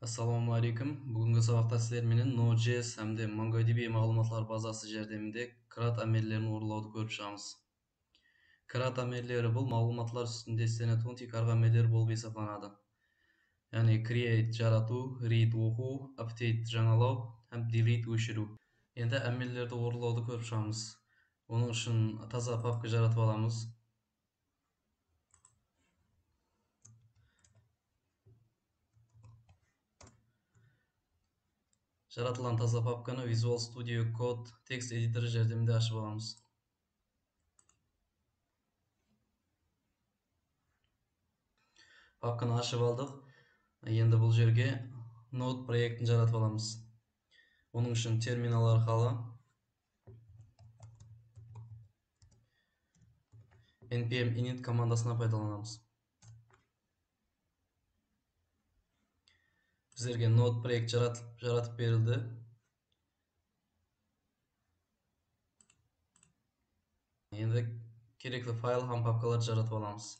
Assalamu alaikum. Бүгінгі сабақта сіздер менен Node.js hamda MongoDB ma'lumotlar bazasi жардамында CRUD амеллерін орындауды көріп шығамыз. CRUD амеллері бұл мағлұматлар үстінде істелінетін тек амеллер болып есептелінеді. Яғни create жарату, read оқу, update жаңалау һәм delete өшіру. Енді амеллерді орындауды көріп шығамыз. Оның үшін таза папка жаратып аламыз. Жаратылған таза папканы Visual Studio Code текст эдиторы жардамында ашып аламыз. Папканы ашып алдық. Енді бұл жерге Node проектін жаратып аламыз. Оның үшін терминал арқылы npm init командасына пайдаланамыз. Біздерге Node проект жаратып берілді. Енді керекті файл һәм папкаларды жаратып аламыз.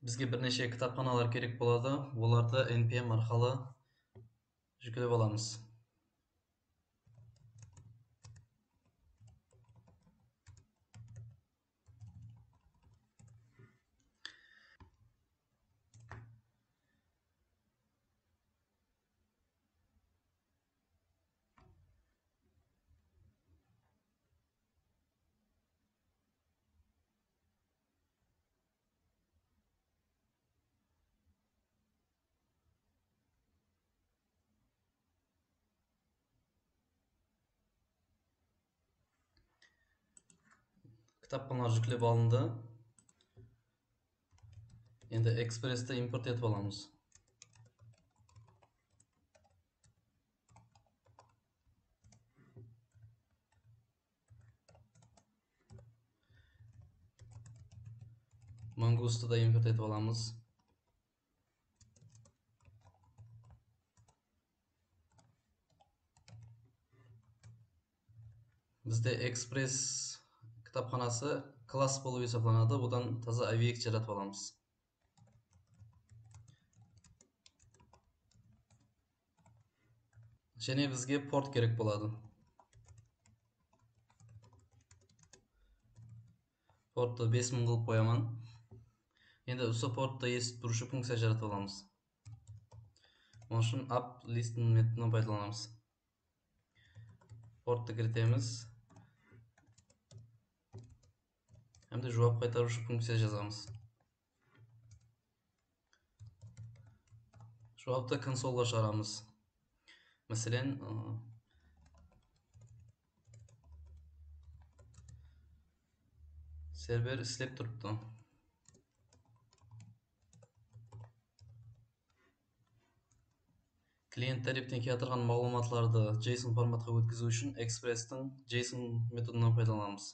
Бізге бірнеше кітапханалар керек болады. Оларды npm арқылы жүктеп аламыз. Кітапханалар жүктеліп алынды. Енді Express'ті импорт етіп аламыз. Mongo'sты да импорт етіп аламыз. Бізде Express кітапханасы класс болып есептелінеді. Одан таза объект жаратып аламыз. Және бізге порт керек болады. Портты 5000 қылып қоямын. Енді осы портты естіп тұрушы функция жаратып аламыз. Оның үшін up listen методын пайдаланамыз. Портты кіртеміз. Әмді жауап қайтарушы функция жазамыз. Жауапты консольға шығарамыз. Мәселен, сервер істеп тұрыпты. Клиент тарифтен келтірген мағлұматларды JSON форматқа өткізу үшін Express'тің JSON методынан пайдаланамыз.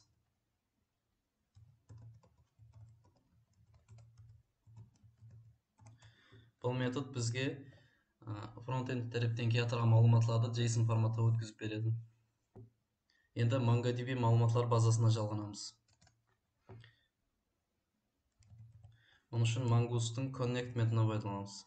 Бұл метод бізге фронтенд тарифтен келтірген мағлұматларды JSON форматқа өткізіп береді. Енді MongoDB мағлұматлар базасына жалғанамыз. Оның үшін Mongo'стың connect методына пайдаланамыз.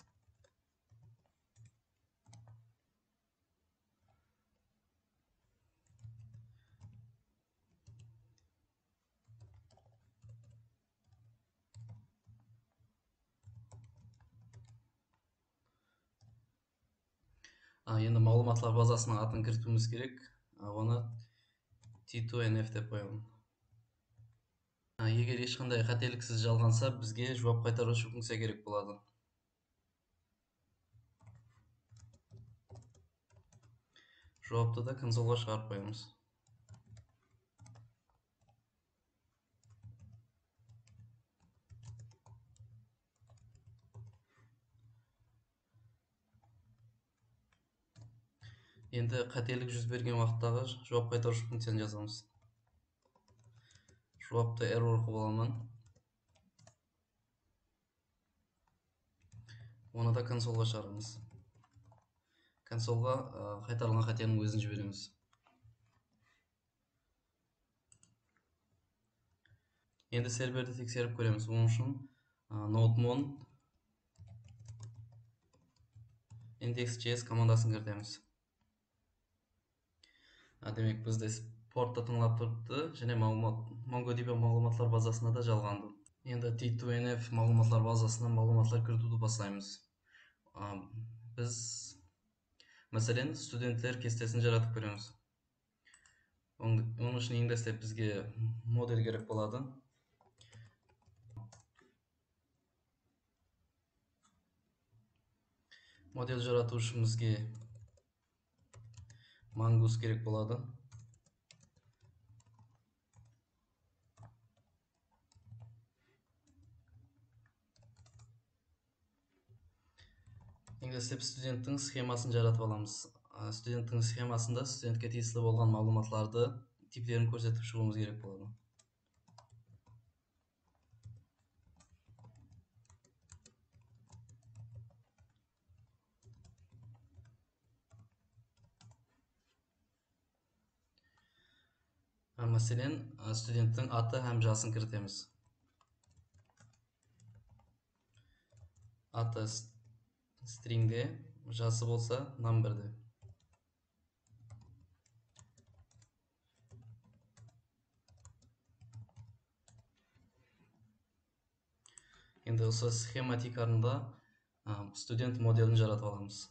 Енді мағлұматлар базасының атын кіртуіміз керек. Оны T2NF деп қоямын. Егер ешқандай қателіксіз жалғанса, бізге жауап қайтарушы функция керек болады. Жауапты да консольға шығарып қоямыз. Endi қателік жүз берген вақыттағы жауап қайтарушы функцияны жазамыз. Жауапты error қылып аламын. Оны да консольға шығарамыз. Консольға қайтарылған қатенің өзін жібереміз. Енді серверді тексеріп көреміз. Оның үшін nodemon index.js командасын кіртеміз. Демек бізде портта тыңлап тұрыпты және MongoDB мағлұматлар базасына да жалғанды. Енді T2NF мағлұматлар базасына мағлұматлар кіртуді бастаймыз. Біз мәселен студенттер кестесін жаратып көреміз. Оның үшін ең дәстеп бізге модель керек болады. Модель жарату үшін бізге Mongoose керек болады. Енді студенттің схемасын жаратып аламыз. Студенттің схемасында студентке тиесілі болған мағлұматларды типтерін көрсетіп шығуымыз керек болады. Мәселен, студенттің аты һәм жасын кіртеміз. Аты stringде, жасы болса numberде. Енді осы схема тикарында студент моделін жаратып аламыз.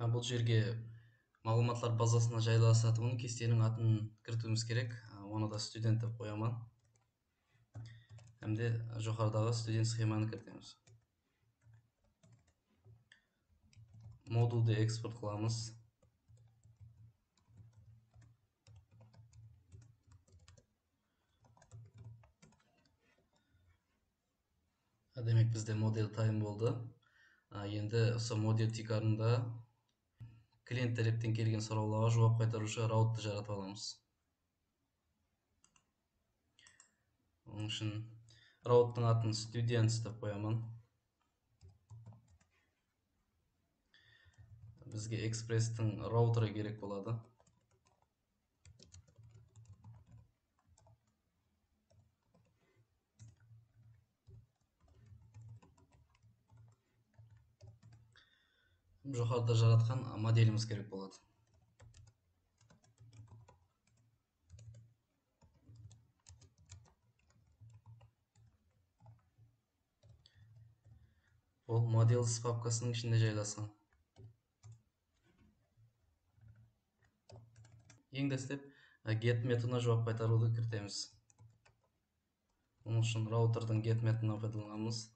Бұл жерге мағлұматлар базасына жайласатынын кестенің атын кіртуіміз керек. Оны да студент деп қоямын. Әмде жоғарыдағы студент схеманы кіртеміз. Модулды экспорт қыламыз. Демек бізде модель time болды. Енді осы модель тикарында клиент тараптан келген сұрауларға жауап қайтарушы раутты жаратып аламыз. Оның үшін рауттың атын students деп қоямын. Бізге экспресстің раутері керек болады. Жоғарыда жаратқан моделіміз керек болады. Ол models папкасының ішінде жайласқан. Ең дәстеп get методына жауап қайтаруды кіртеміз. Оның үшін раутердің get методына пайдаланамыз.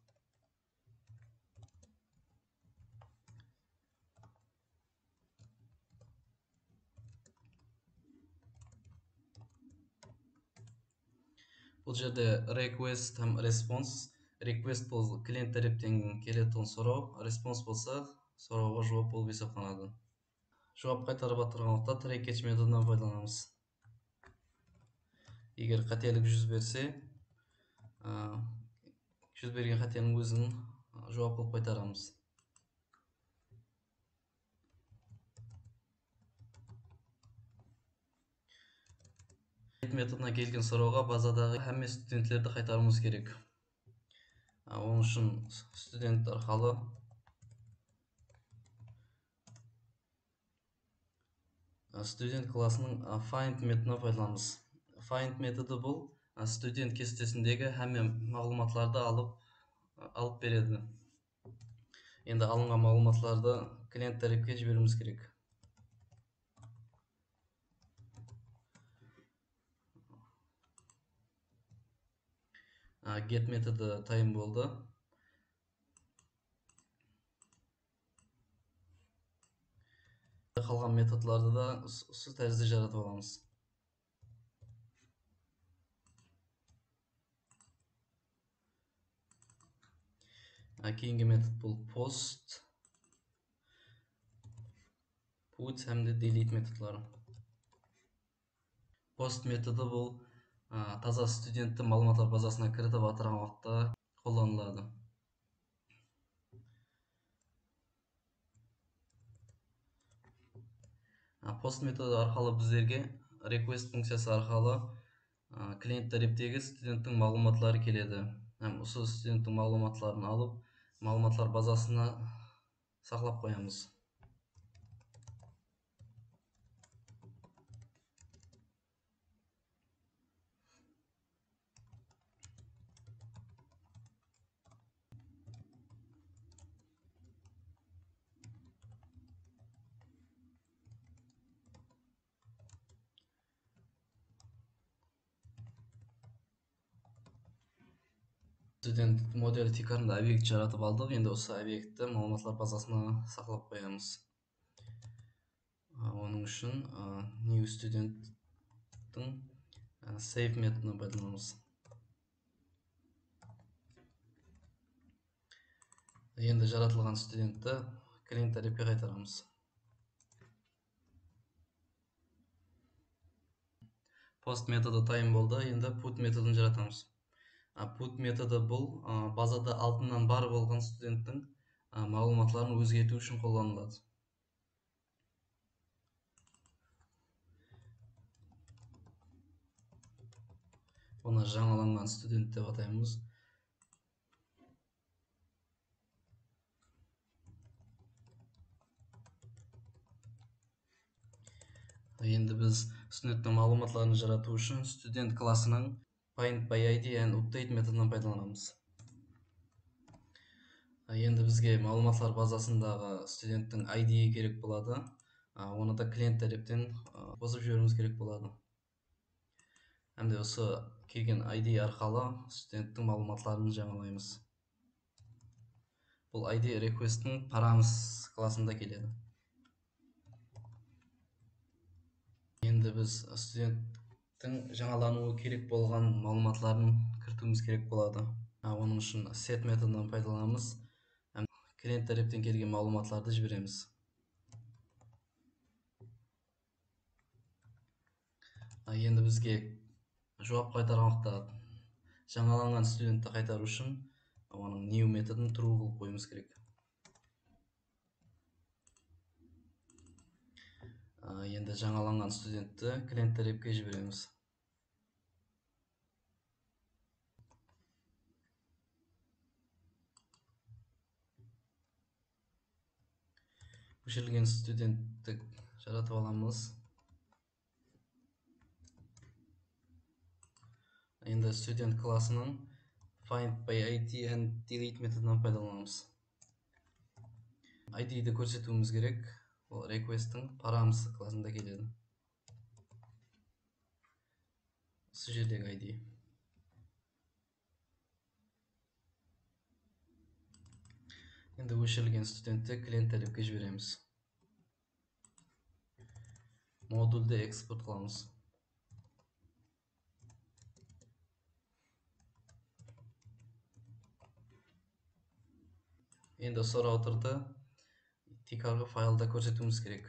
Бұл жерде request һәм response. Request бұл клиент тараптан келетін сұрау, response болса сұрауға жауап болып есептелінеді. Жауап қайтарып отырған уақытта try-catch методынан пайдаланамыз. Егер қателік жүз берсе, жүз берген қатенің өзін жауап қылып қайтарамыз. Методына келген сұрауға базадағы әмме студенттерді қайтаруымыз керек. Оның үшін студент арқылы студент классының find методына пайдаланамыз. Find методы бұл студент кестесіндегі әмме мағлұматларды алып береді. Енді алынған мағлұматларды клиент тарапқа жіберуіміз керек. Get методы time болды. Қалған методларды да осы тәрізді жаратып аламыз. Кийинки метод бул post, put hamda delete методлору. Post методу бул таза студенттин маалыматтар базасына киритип атырган убакта колдонулат. Post методу аркылуу биздерге request функциясы аркылуу клиент тариптеги студенттин маалыматлары келеді. Һәм ушул студенттин маалыматларын алып, маалыматлар базасына саклап коебуз. Студент модель тикарында объект жаратып алдык. Эndi ошол объектти маалыматлар базасына саклап коебуз. Onun үчүн new student'тың save методун пайдаланабыз. Endi жаратылган студентти клиент тарипке кайтарабыз. Post методу тайын болду. Endi put методун жаратабыз. Put методу бул базада алдынан бар болгон студенттин маалыматларын өзгөртүү үчүн колдонулат. Буну жаңыланган студент деп атайбыз. Endi biz студенттин маалыматларын жаратуу үчүн студент классынын find by id and update методунан пайдаланабыз. Endi бизге маалыматлар базасындагы студенттин ID керек болот. Оны да клиент тариптен косуп жиберүүбүз керек болот. Hamda ошо кирген ID аркылуу студенттин маалыматларын жаңылайбыз. Бул ID request'тин params классында келет. Endi biz студенттин жаңалануу керек болгон маалыматларын киртүүбүз керек болот. Onun үчүн set методунан пайдаланабыз. Клиент тариптен келген маалыматларды жиберемиз. Endi бизге жооп кайтарган убакта жаңаланган студентти кайтаруу үчүн анын new методун true кылып коюбуз керек. Endi жаңаланган студентти клиент тарипке жиберемиз. Көшүрүлгөн студентти жаратып алабыз. Endi student классынын find by id and delete методунан пайдаланабыз. ID'ди көрсөтүүбүз керек. Бул request'тин params классында келет. Ушул жердеги ID. Endi көшүрүлгөн студентти клиент тарипке жиберемиз. Модулду экспорт кылабыз. Endi ошол раутерде tcr файлда көрсөтүүбүз керек.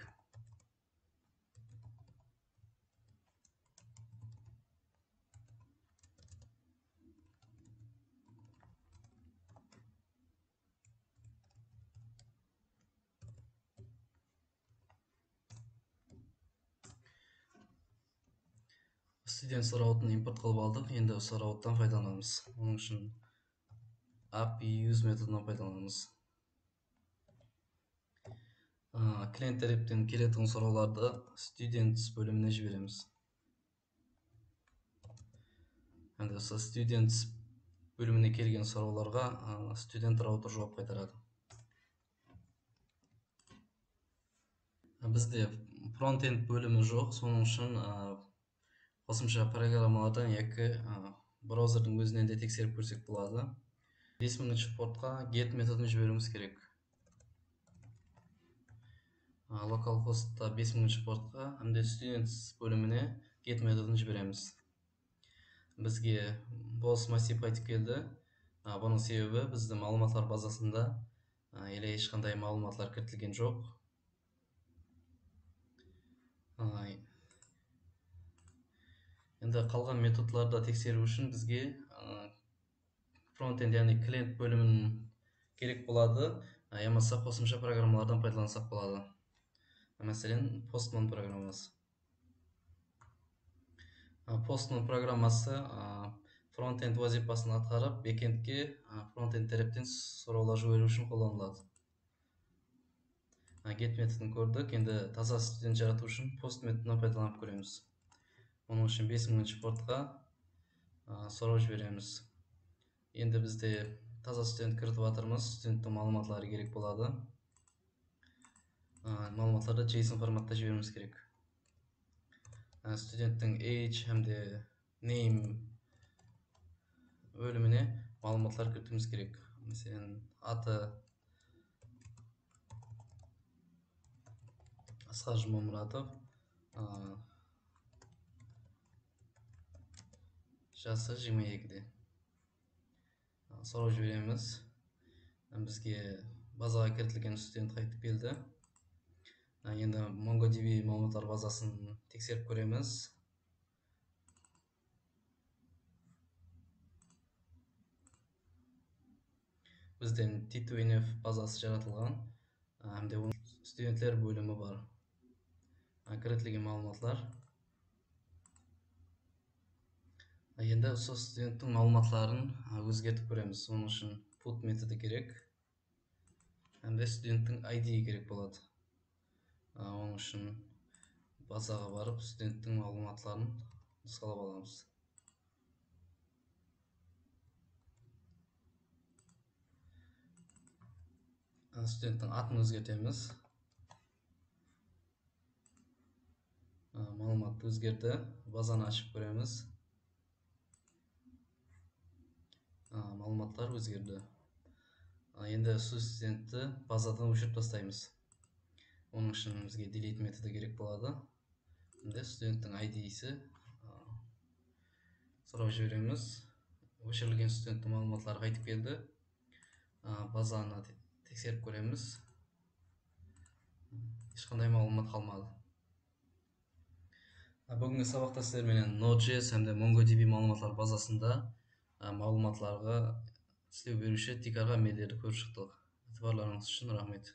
Студент раутун импорт кылып алдык. Endi ошол рауттан пайдаланабыз. Onun үчүн api use методунан пайдаланабыз. Клиент тариптен келетін сурооларды students бөлүмүнө жиберемиз. Endi ошо students бөлүмүнө келген суроолорго student раутер жооп кайтарат. Бизде front-end бөлүмү жок, сонун үчүн косумча программалардан яки браузердин өзүнөн да текшерип көрсөк болот. 5000-портко get методун жиберүүбүз керек. Localhost'та 5000-портко hamda students бөлүмүнө get методун жиберемиз. Бизге boss massив айтып келди. Bunun себебі біздің маалыматлар базасында эле ешқандай маалыматлар кірітілген жоқ. Енді қалған методтарды тексеру үшін бізге фронтенд, яғни клиент бөлімін керек болады. Ямаса қосымша программалардан пайдалансақ болады. Мәселен, Postman программасы. Postman программасы фронтенд вазифасын атқарып, бекендке фронтенд тараптан сұраулар жіберу үшін қолданылады. Get методын көрдік. Енді таза студент жарату үшін post методынан пайдаланып көреміз. Оның үшін 5000 портқа сұрау жібереміз. Енді бізде таза студент кіртіп жатырмыз. Студенттің маалыматлары керек болады. Маалыматларды JSON форматта жіберуіміз керек. Студенттің age әмде name бөліміне маалыматлар кіртуіміз керек. Мәселен, аты Асқар Жұмамұратов, жасы 22-де. Сұрау жібереміз. Бізге базаға кіртілген студент қайтып келді. Енді MongoDB маалыматтар базасын тексеріп көреміз. Бізден T2NF базасы жаратылған. Әмде студентлер бөлімі бар. Кіртілген маалыматлар. Енді сол студенттің маалыматларын өзгертіп көреміз. Оның үшін put методы керек. Әмде студенттің ID керек болады. Оның үшін базаға барып, студенттің маалыматларын нұсқалап аламыз. Студенттің атын өзгертеміз. Маалымат өзгерді. Базаны ашып көреміз. Маалыматлар өзгерді. Енді сол студентті базадан өшіріп тастаймыз. Оның үшін бізге delete методы керек болады. Енді студенттің ID-сі сұрау жібереміз. Өшірілген студенттің маалыматлары қайтып келді. Базаны тексеріп көреміз. Ешқандай маалымат қалмады. Бүгінгі сабақта сіздермен Node.js әмде MongoDB маалыматлар базасында маалыматларға істеу беруші Tcr-ға мейлдерді көріп шықтық. E'тибарларыңыз үшін рахмет.